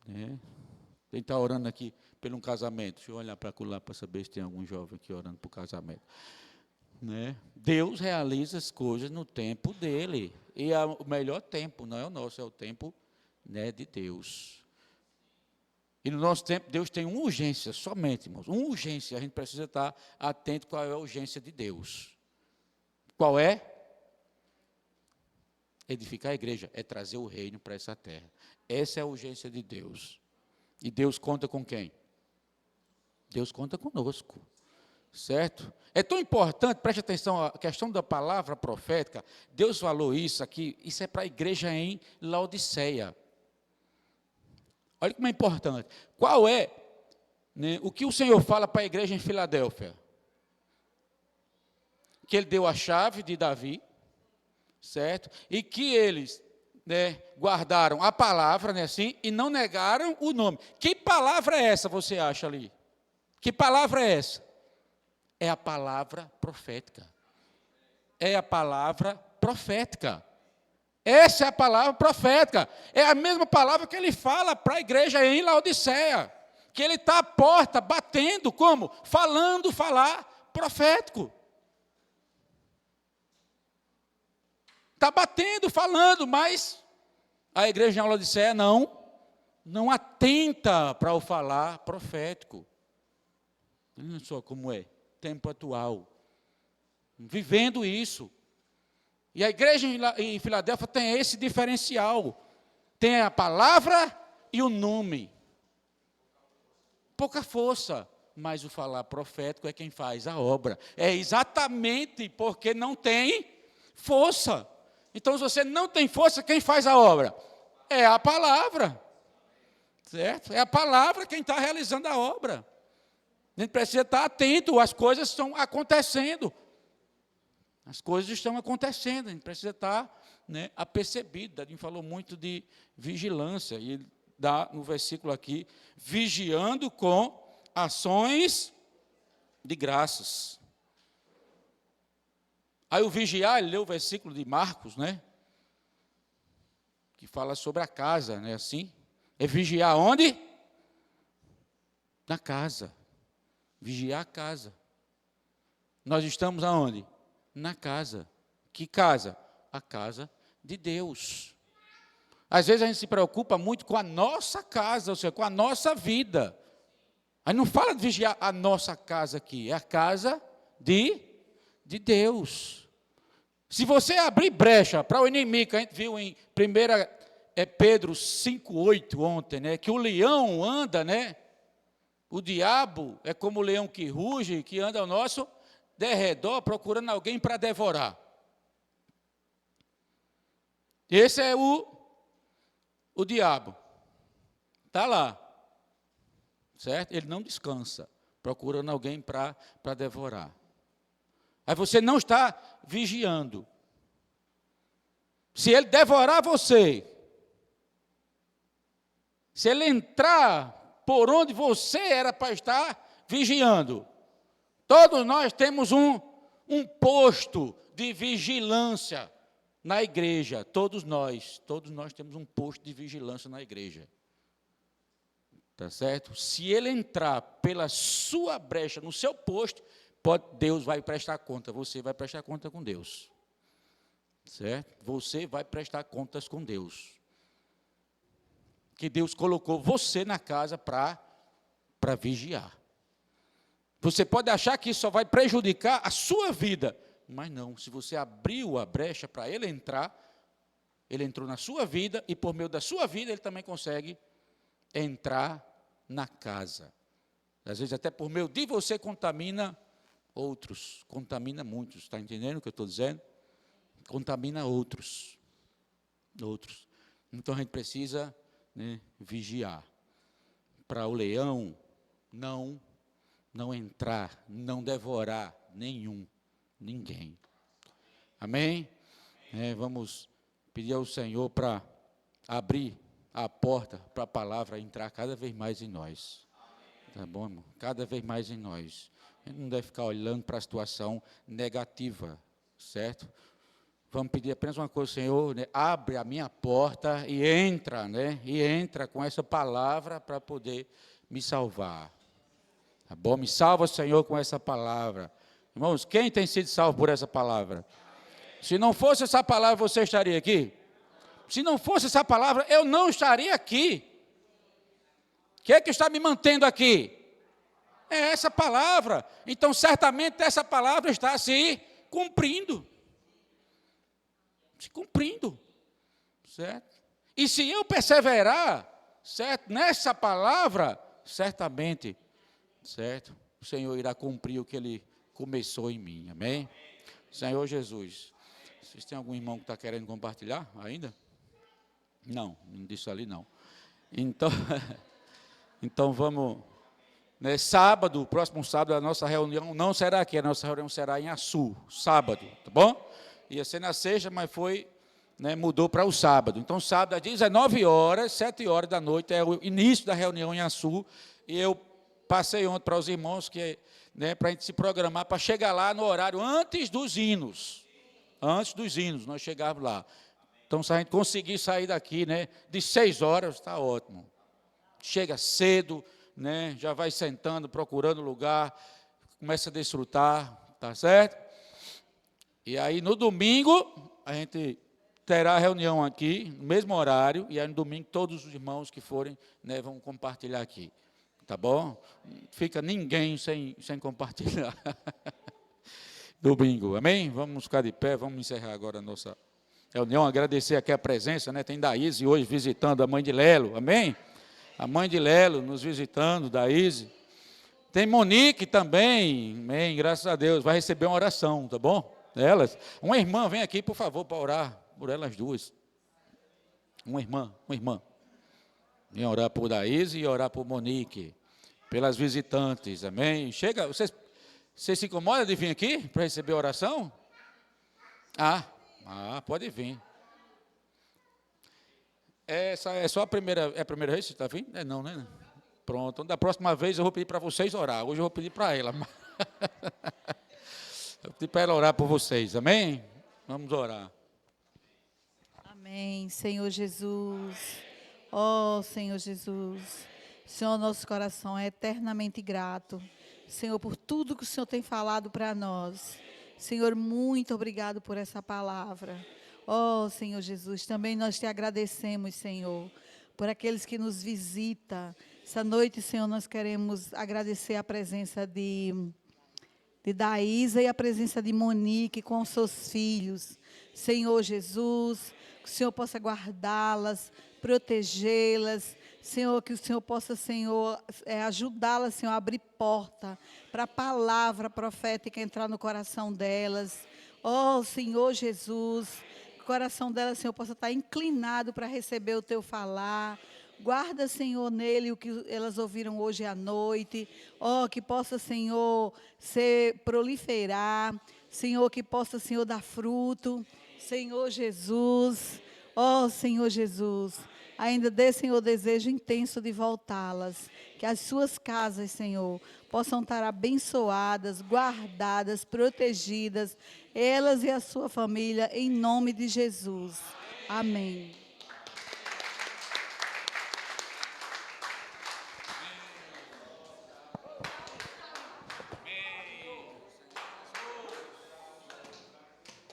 né? Quem está orando aqui pelo um casamento? Deixa eu olhar para lá para saber se tem algum jovem aqui orando por casamento. Né? Deus realiza as coisas no tempo dele. E o melhor tempo não é o nosso, é o tempo, né, de Deus. E no nosso tempo, Deus tem uma urgência, somente, irmãos, uma urgência. A gente precisa estar atento qual é a urgência de Deus. Qual é? Edificar a igreja, é trazer o reino para essa terra. Essa é a urgência de Deus. E Deus conta com quem? Deus conta conosco. Certo? É tão importante, preste atenção, a questão da palavra profética, Deus falou isso aqui, isso é para a igreja em Laodiceia. Olha como é importante. Qual é, né, o que o Senhor fala para a igreja em Filadélfia? Que Ele deu a chave de Davi, certo? E que eles, né, guardaram a palavra, né, assim, e não negaram o nome. Que palavra é essa, você acha ali? Que palavra é essa? É a palavra profética. É a palavra profética. Essa é a palavra profética. É a mesma palavra que ele fala para a igreja em Laodiceia. Que ele está à porta, batendo, como? Falar profético. Está batendo, falando, mas a igreja em Laodiceia não atenta para o falar profético. Olha só como é. Tempo atual, vivendo isso. E a igreja em Filadélfia tem esse diferencial, tem a palavra e o nome. Pouca força, mas o falar profético é quem faz a obra. É exatamente porque não tem força. Então, se você não tem força, quem faz a obra? É a palavra, certo? É a palavra quem está realizando a obra. A gente precisa estar atento, as coisas estão acontecendo. As coisas estão acontecendo, a gente precisa estar, né, apercebido. A gente falou muito de vigilância, e ele dá no versículo aqui, vigiando com ações de graças. Aí o vigiar, ele leu o versículo de Marcos, né, que fala sobre a casa, né, assim. É vigiar onde? Na casa. Vigiar a casa. Nós estamos aonde? Na casa. Que casa? A casa de Deus. Às vezes a gente se preocupa muito com a nossa casa, ou seja, com a nossa vida. Aí não fala de vigiar a nossa casa aqui, é a casa de Deus. Se você abrir brecha para o inimigo, que a gente viu em 1 Pedro 5,8 ontem, né, que o leão anda, né? O diabo é como o leão que ruge, que anda ao nosso derredor, procurando alguém para devorar. Esse é o diabo. Está lá. Certo? Ele não descansa, procurando alguém para devorar. Aí você não está vigiando. Se ele devorar você, se ele entrar por onde você era para estar vigiando. Todos nós temos um posto de vigilância na igreja. Todos nós temos um posto de vigilância na igreja. Tá certo? Se ele entrar pela sua brecha, no seu posto, Deus vai prestar conta, você vai prestar conta com Deus. Certo? Você vai prestar contas com Deus. Que Deus colocou você na casa para vigiar. Você pode achar que isso só vai prejudicar a sua vida, mas não, se você abriu a brecha para ele entrar, Ele entrou na sua vida e por meio da sua vida ele também consegue entrar na casa. Às vezes até por meio de você contamina outros, contamina muitos, está entendendo o que eu estou dizendo? Contamina outros. Então a gente precisa, né, vigiar para o leão não entrar, não devorar ninguém. Amém? Vamos pedir ao Senhor para abrir a porta para a palavra entrar cada vez mais em nós. Tá bom, irmão? Cada vez mais em nós. A gente não deve ficar olhando para a situação negativa, certo? Vamos pedir apenas uma coisa, Senhor, né? Abre a minha porta e entra, né? E entra com essa palavra para poder me salvar. Tá bom? Me salva, Senhor, com essa palavra. Irmãos, quem tem sido salvo por essa palavra? Se não fosse essa palavra, você estaria aqui? Se não fosse essa palavra, eu não estaria aqui. O que é que está me mantendo aqui? É essa palavra. Então, certamente, essa palavra está se cumprindo. Se cumprindo. Certo? E se eu perseverar, certo, nessa palavra, certamente, certo, o Senhor irá cumprir o que Ele começou em mim. Amém? Senhor Jesus. Vocês têm algum irmão que está querendo compartilhar ainda? Não disse ali não. Então vamos, né, sábado, próximo sábado, a nossa reunião não será aqui, a nossa reunião será em Açu, sábado, tá bom? Ia ser na sexta, mas foi, né, mudou para o sábado. Então sábado às 19 horas, 7 horas da noite, é o início da reunião em Açu, e eu passei ontem para os irmãos, que, né, para a gente se programar, para chegar lá no horário antes dos hinos. Antes dos hinos, nós chegávamos lá. Então, se a gente conseguir sair daqui, né, de 6 horas, está ótimo. Chega cedo, né, já vai sentando, procurando lugar, começa a desfrutar, tá certo? E aí, no domingo, a gente terá a reunião aqui, no mesmo horário, e aí no domingo todos os irmãos que forem, né, vão compartilhar aqui. Tá bom? Não fica ninguém sem compartilhar. Domingo, amém? Vamos ficar de pé, vamos encerrar agora a nossa reunião, agradecer aqui a presença, né? Tem Daíse hoje visitando a mãe de Lelo, amém? A mãe de Lelo nos visitando, Daíse. Tem Monique também, amém? Graças a Deus, vai receber uma oração, tá bom? Elas. Uma irmã, vem aqui, por favor, para orar por elas duas. Uma irmã. Vem orar por Daíse e orar por Monique, pelas visitantes, amém? Chega, vocês se incomodam de vir aqui para receber a oração? Pode vir. Essa é só a primeira vez que você está vindo? Não, né? Pronto, da próxima vez eu vou pedir para vocês orar. Hoje eu vou pedir para ela. Eu pedi para ela orar por vocês, amém? Vamos orar. Amém, Senhor Jesus. Ó Senhor Jesus. Senhor, nosso coração é eternamente grato. Senhor, por tudo que o Senhor tem falado para nós. Senhor, muito obrigado por essa palavra. Ó Senhor Jesus, também nós te agradecemos, Senhor, por aqueles que nos visitam. Essa noite, Senhor, nós queremos agradecer a presença de Daísa e a presença de Monique com os seus filhos. Senhor Jesus, que o Senhor possa guardá-las, protegê-las. Senhor, que o Senhor possa, Senhor, ajudá-las, Senhor, a abrir porta para a palavra profética entrar no coração delas. Ó Senhor Jesus, que o coração delas, Senhor, possa estar inclinado para receber o Teu falar. Guarda, Senhor, nele o que elas ouviram hoje à noite. Ó, que possa, Senhor, proliferar. Senhor, que possa, Senhor, dar fruto. Senhor Jesus, ó Senhor Jesus, ainda dê, Senhor, desejo intenso de voltá-las. Que as suas casas, Senhor, possam estar abençoadas, guardadas, protegidas, elas e a sua família, em nome de Jesus. Amém.